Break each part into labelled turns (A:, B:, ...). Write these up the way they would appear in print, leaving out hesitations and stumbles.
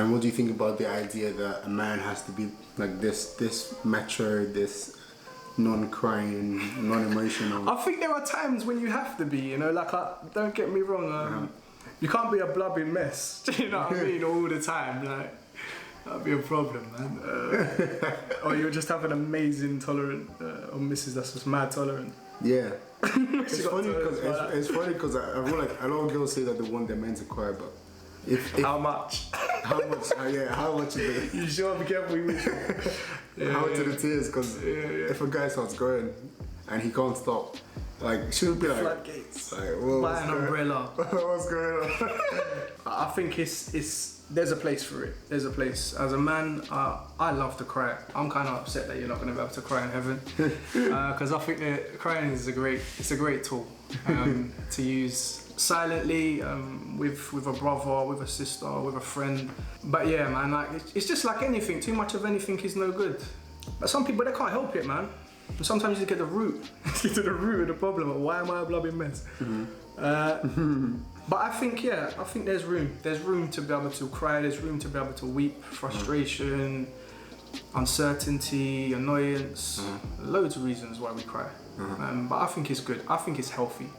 A: And what do you think about the idea that a man has to be like this macho, this non-crying, non-emotional?
B: I think there are times when you have to be, you know, like, don't get me wrong, you can't be a blubbing mess, do you know what I mean, all the time, like, that'd be a problem, man. Or you'll just have an amazing tolerant, or missus that's just mad tolerant.
A: Yeah. It's funny because I feel like a lot of girls say that they want their men to cry, but if
B: how much?
A: How much is it?
B: You sure? Be careful.
A: How much are the tears? Because if a guy starts crying and he can't stop, like, she'll be like,
B: floodgates.
A: Like, whoa,
B: buy an umbrella.
A: What's going on?
B: I think there's a place for it. There's a place. As a man, I love to cry. I'm kind of upset that you're not going to be able to cry in heaven, because I think that crying is a great tool to use silently, with a brother, with a sister, with a friend. But yeah, man, like, it's just like anything. Too much of anything is no good. But some people, they can't help it, man. And sometimes you get the root, get to the root of the problem. Of why am I a blubbing mess? But I think there's room. There's room to be able to cry. There's room to be able to weep, frustration, uncertainty, annoyance. Loads of reasons why we cry. But I think it's good. I think it's healthy.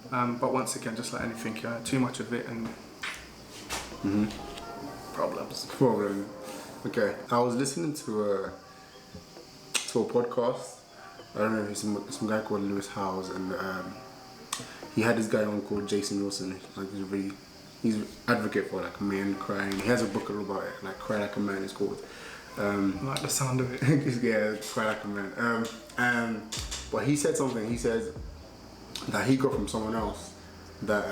B: But once again, just like anything, too much of it and problems.
A: Okay, I was listening to a podcast. I don't know, some guy called Lewis Howes, and he had this guy on called Jason Wilson. Like, he's an advocate for like men crying. He has a book all about it, like Cry Like a Man, it's called.
B: I like the sound of it.
A: Yeah, Cry Like a Man. But he said something. He said that he got from someone else that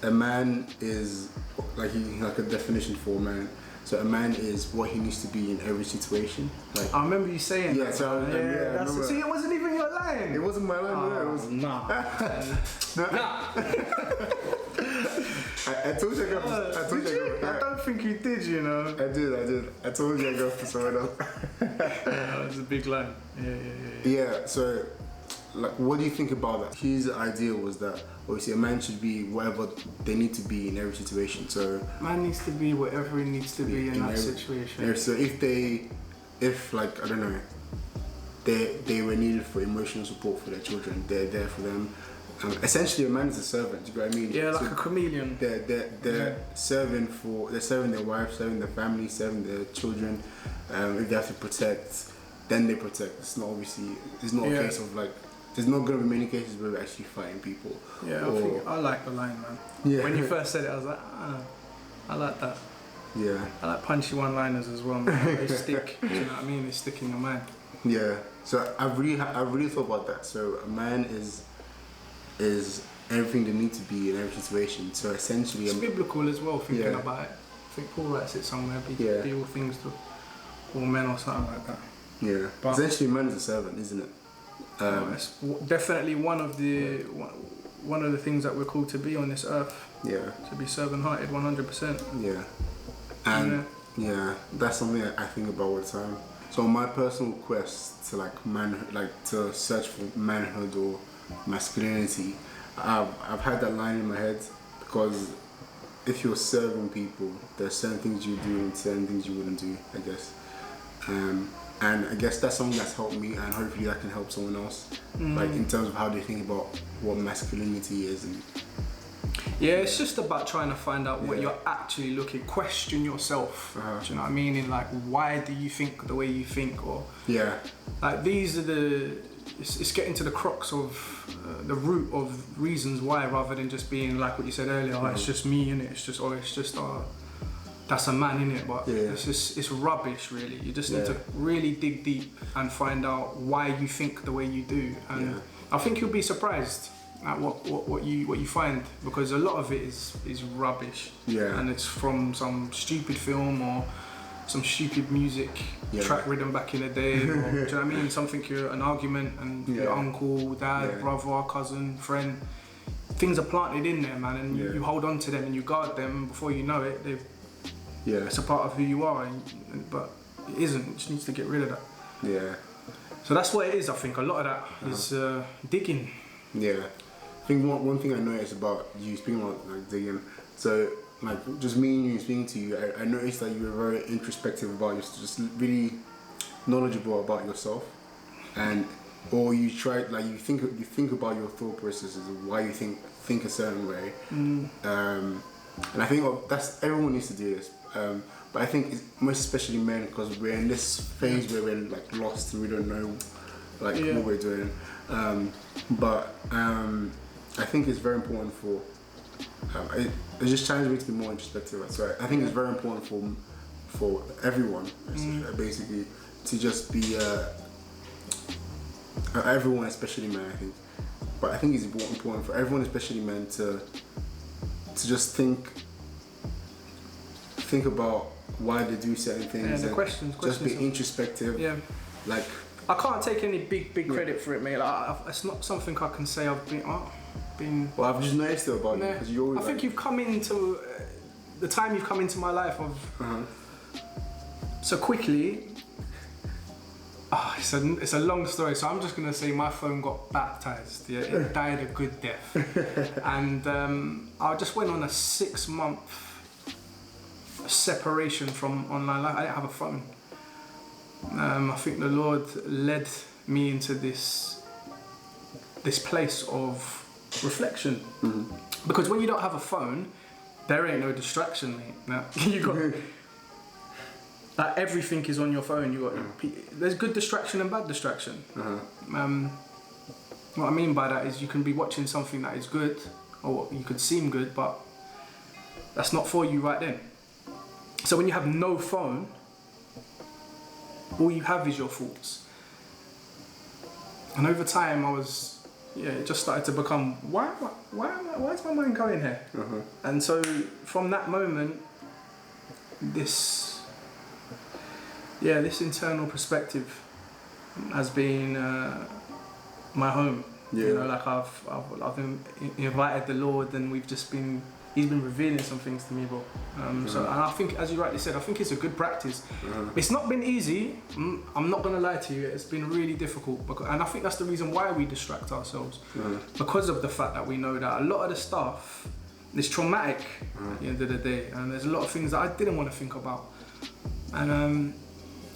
A: a man is like a definition for a man. So a man is what he needs to be in every situation. Like,
B: I remember you saying that.
A: So,
B: see, it wasn't even your line.
A: It wasn't my line. It was
B: nah.
A: I told you
B: I don't think you did, you know.
A: I did. I told you I go for someone else.
B: That was a big line.
A: Yeah, so, like, what do you think about that? His idea was that obviously a man should be whatever they need to be in every situation. So
B: man needs to be whatever he needs to be in that situation.
A: Yeah, so if like, I don't know, they were needed for emotional support for their children, they're there for them. Essentially, a man is a servant. Do you know what I mean?
B: Yeah, like a chameleon.
A: They're serving their wives, serving their family, serving their children. If they have to protect, then they protect. It's not a case of like. There's not going to be many cases where we're actually fighting people.
B: Yeah, I like the line, man.
A: Yeah.
B: When you first said it, I was like, I like that.
A: Yeah.
B: I like punchy one-liners as well, man. They stick. Do you know what I mean? They stick in your mind.
A: Yeah. So I really thought about that. So a man is everything they need to be in every situation. So essentially,
B: it's biblical as well. Thinking about it, I think Paul writes it somewhere. Be all things to all men or something like that.
A: Yeah. But essentially, man is a servant, isn't it?
B: It's definitely one of the things that we're called to be on this earth. Yeah. To be servant-hearted, 100%.
A: Yeah. And that's something I think about all the time. So on my personal quest to to search for manhood or masculinity, I've had that line in my head, because if you're serving people, there's certain things you do and certain things you wouldn't do, I guess. And I guess that's something that's helped me, and hopefully that can help someone else, like in terms of how they think about what masculinity is. And
B: yeah, it's just about trying to find out what you're actually question yourself. Do you know what I mean? In like, why do you think the way you think? Or like, these are it's getting to the crux of the root of reasons why, rather than just being like what you said earlier. It's just me, innit? It's just that's a man, innit? But it's rubbish, really. You just need to really dig deep and find out why you think the way you do. And I think you'll be surprised at what you find, because a lot of it is rubbish. Yeah. And it's from some stupid film or some stupid music track written back in the day. Or, do you know what I mean? Something, an argument, and your uncle, dad, brother, cousin, friend. Things are planted in there, man, and you hold on to them and you guard them, and before you know it, it's a part of who you are, but it isn't. It just needs to get rid of that. Yeah. So that's what it is. I think a lot of that is digging.
A: Yeah. I think one thing I noticed about you, speaking about like digging, so like just me and you speaking to you, I noticed that you were very introspective about yourself, just really knowledgeable about yourself, and or you try like you think about your thought processes and why you think a certain way. And I think that's everyone needs to do this. But I think it's most especially men, because we're in this phase where we're like lost and we don't know like what we're doing. But I think it's very important for it just challenges me to be more introspective. So I think it's very important for everyone basically to just be everyone, especially men, I think. But I think it's important for everyone, especially men, to just think about why they do certain things.
B: Yeah, the questions.
A: Just be introspective.
B: Yeah.
A: Like,
B: I can't take any big credit for it, mate. Like, it's not something I can say I've been.
A: Well, I've just noticed it about you because you always.
B: I think you've come into the time you've come into my life so quickly. It's a long story, so I'm just gonna say my phone got baptized. Yeah, it died a good death, and I just went on a 6-month separation from online life. I didn't have a phone. I think the Lord led me into this place of reflection, because when you don't have a phone, there ain't no distraction, mate. Now, you got. Everything is on your phone. There's good distraction and bad distraction. What I mean by that is you can be watching something that is good, or you could seem good, but that's not for you right then. So when you have no phone, all you have is your thoughts. And over time, it just started to become, why is my mind going here? And so from that moment, this internal perspective has been my home. You know, like I've invited the Lord, and He's been revealing some things to me, bro. So, and I think, as you rightly said, I think it's a good practice. It's not been easy. I'm not gonna lie to you. It's been really difficult, and I think that's the reason why we distract ourselves, because of the fact that we know that a lot of the stuff is traumatic at the end of the day, and there's a lot of things that I didn't want to think about, and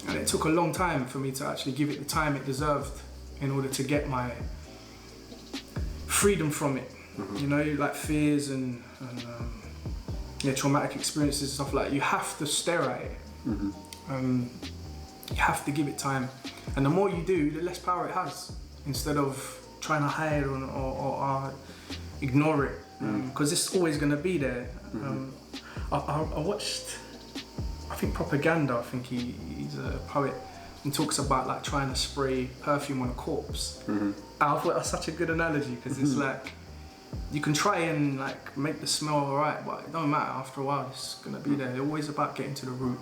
B: it took a long time for me to actually give it the time it deserved in order to get my freedom from it. You know, like fears and traumatic experiences and stuff like that. You have to stare at it. You have to give it time, and the more you do, the less power it has. Instead of trying to hide or ignore it, because it's always going to be there. I watched, I think Propaganda. I think he's a poet, and talks about like trying to spray perfume on a corpse. I thought that's such a good analogy, because it's like, you can try and like make the smell alright, but it don't matter. After a while, it's gonna be there. It's always about getting to the root.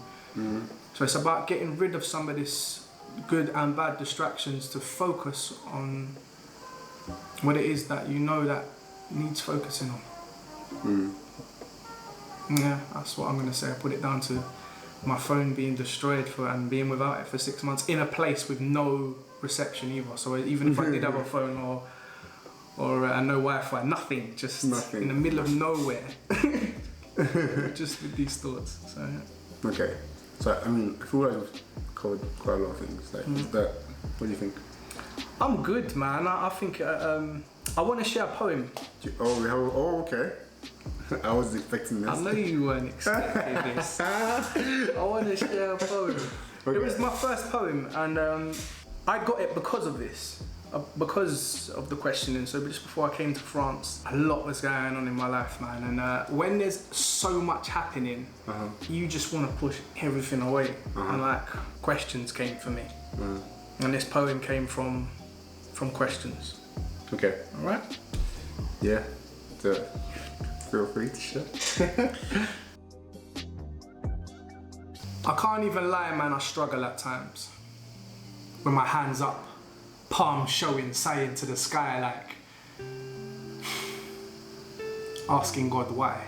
B: So it's about getting rid of some of this good and bad distractions to focus on what it is that you know that needs focusing on. Yeah, that's what I'm gonna say. I put it down to my phone being destroyed and being without it for 6 months in a place with no reception either. So even if I did have a phone or no Wi-Fi, nothing, in the middle of nowhere, just with these thoughts. So yeah.
A: Okay, so I mean, I feel like we've covered quite a lot of things. Like, what do you think?
B: I'm good, man. I think I want to share a poem.
A: Okay. I was expecting this.
B: I know you weren't expecting this. I want to share a poem. Okay. It was my first poem, and I got it because of this. Because of the questioning. So just before I came to France, a lot was going on in my life, man. And when there's so much happening, you just want to push everything away. And like, questions came for me. And this poem came from questions.
A: Okay.
B: All right?
A: Yeah. Feel free to share.
B: I can't even lie, man, I struggle at times. With my hands up, palms showing, sighing to the sky, like asking God why.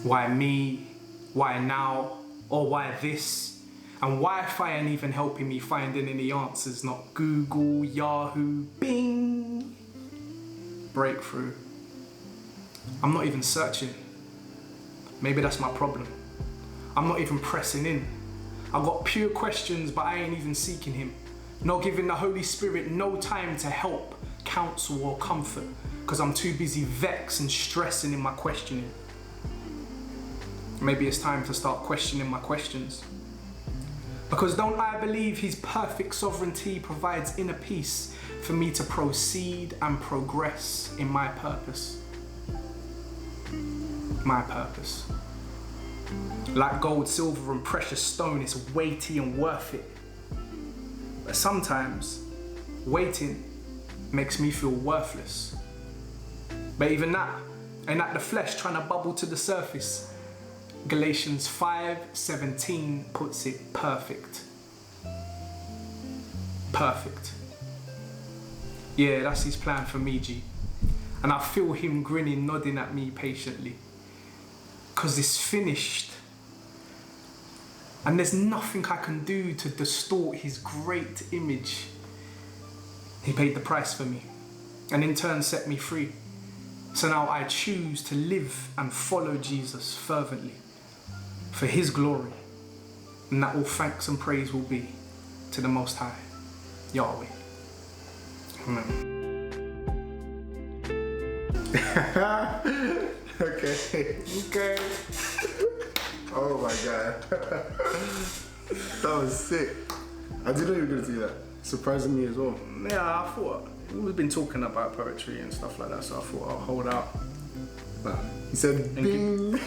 B: Why me? Why now? Or why this? And Wi-Fi ain't even helping me finding any answers. Not Google, Yahoo, Bing. Breakthrough. I'm not even searching. Maybe that's my problem. I'm not even pressing in. I've got pure questions, but I ain't even seeking him. Not giving the Holy Spirit no time to help, counsel, or comfort, because I'm too busy vexed and stressing in my questioning. Maybe it's time to start questioning my questions. Because don't I believe his perfect sovereignty provides inner peace for me to proceed and progress in my purpose? My purpose. Like gold, silver, and precious stone, it's weighty and worth it. But sometimes, waiting makes me feel worthless. But even that, ain't that the flesh trying to bubble to the surface? Galatians 5:17 puts it perfect. Perfect. Yeah, that's his plan for me, G. And I feel him grinning, nodding at me patiently. 'Cause it's finished. And there's nothing I can do to distort his great image. He paid the price for me, and in turn set me free. So now I choose to live and follow Jesus fervently for his glory, and that all thanks and praise will be to the Most High, Yahweh. Amen.
A: Okay. Oh my God. That was sick. I didn't know you were going to do that. Surprising me as well.
B: Yeah, I thought, we've been talking about poetry and stuff like that, so I thought I'll hold out.
A: He said, bing.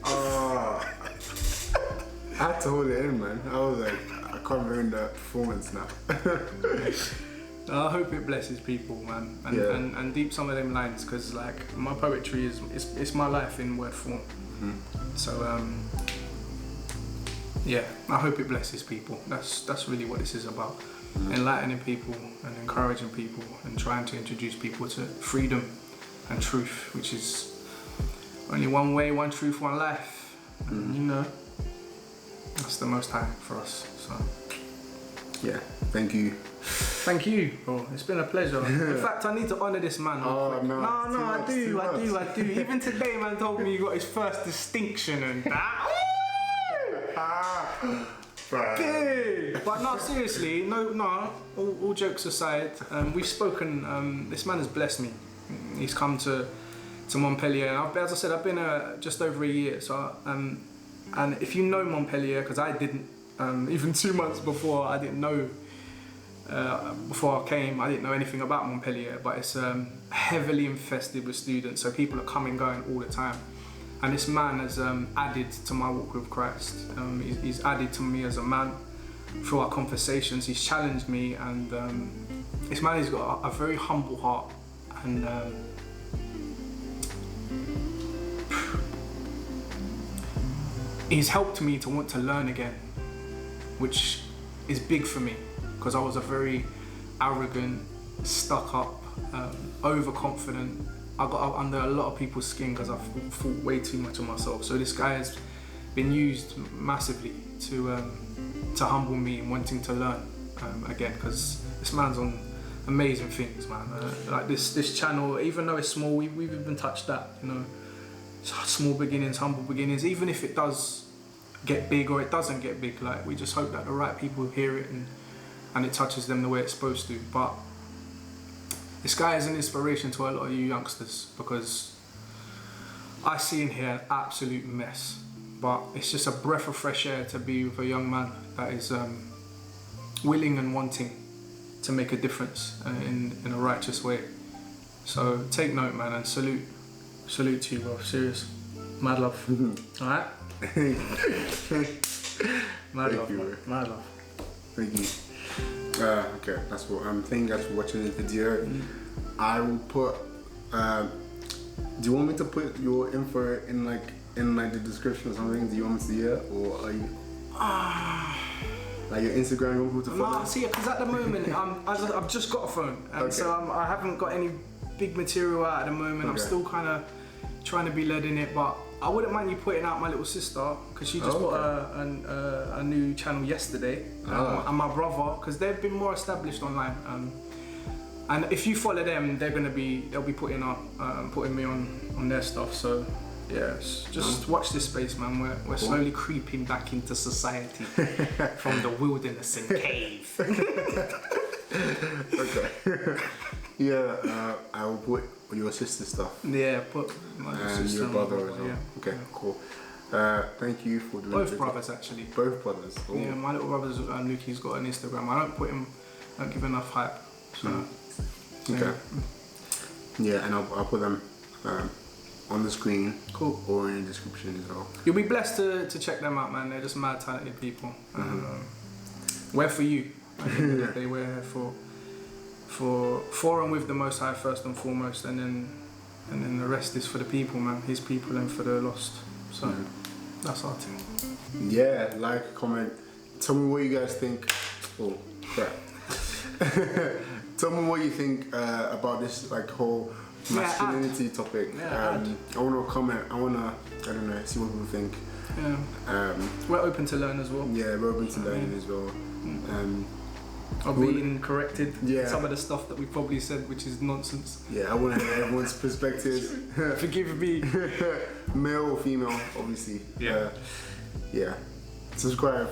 A: I had to hold it in, man. I was like, I can't ruin the performance now.
B: I hope it blesses people, man, and deep some of them lines, because like my poetry is it's my life in word form. So yeah, I hope it blesses people. That's really what this is about. Enlightening people and encouraging people and trying to introduce people to freedom and truth, which is only one way, one truth, one life. And you know, that's the Most High for us. So
A: yeah, thank you.
B: Thank you, bro. It's been a pleasure. In fact, I need to honour this man.
A: Oh, no,
B: I do. Even today, man told me he got his first distinction and that. But no, seriously, all jokes aside, we've spoken, this man has blessed me. He's come to Montpellier, and as I said, I've been just over a year. So, and if you know Montpellier, because I didn't, even 2 months before, I didn't know. Before I came, I didn't know anything about Montpellier, but it's heavily infested with students, so people are coming, going all the time. And this man has added to my walk with Christ. He's added to me as a man through our conversations. He's challenged me, and this man has got a very humble heart, and he's helped me to want to learn again, which is big for me. Because I was a very arrogant, stuck-up, overconfident. I got under a lot of people's skin because I thought way too much of myself. So this guy has been used massively to humble me and wanting to learn again. Because this man's on amazing things, man. Like this channel, even though it's small, we've even touched that. You know, small beginnings, humble beginnings. Even if it does get big or it doesn't get big, like we just hope that the right people hear it and it touches them the way it's supposed to. But this guy is an inspiration to a lot of you youngsters, because I see in here an absolute mess. But it's just a breath of fresh air to be with a young man that is willing and wanting to make a difference in a righteous way. So take note, man, and salute to you, bro. Serious. Mad love. Alright? Mad love, man. Mad love.
A: Thank you. Okay, that's what I'm thank you guys for watching this video. I will put do you want me to put your info in the description or something? Do you want me to see it, or are you like your Instagram you want people to follow?
B: No, see, because at the moment I've just got a phone, and so I haven't got any big material out at the moment. I'm still kind of trying to be led in it, but I wouldn't mind you putting out my little sister, because she just got a new channel yesterday, and my brother, because they've been more established online, And if you follow them, they'll be putting me on their stuff. So yeah, just watch this space, man. We're slowly creeping back into society from the wilderness and cave.
A: Okay. Yeah, I'll put your sister stuff.
B: Yeah, put my
A: and
B: sister
A: your brother as well.
B: Yeah.
A: Okay, cool. Thank you for doing
B: both brothers actually.
A: Both brothers. Ooh.
B: Yeah, my little brother's Luke. He's got an Instagram. I don't give enough hype. So.
A: Okay. Yeah, and I'll put them on the screen.
B: Cool.
A: Or in the description as well.
B: You'll be blessed to check them out, man. They're just mad talented people. We're for you. They were for and with the Most High first and foremost, and then the rest is for the people, man. His people and for the lost. So that's our thing.
A: Yeah, like, comment. Tell me what you guys think. Oh, crap. Tell me what you think about this like whole masculinity topic. I want to comment. I don't know, see what people think.
B: Yeah. We're open to learn as well.
A: Yeah, we're open to learning as well.
B: I've been corrected. Some of the stuff that we probably said, which is nonsense.
A: Yeah, I want to hear everyone's perspective.
B: Forgive me.
A: Male or female, obviously.
B: Yeah.
A: Yeah. Subscribe.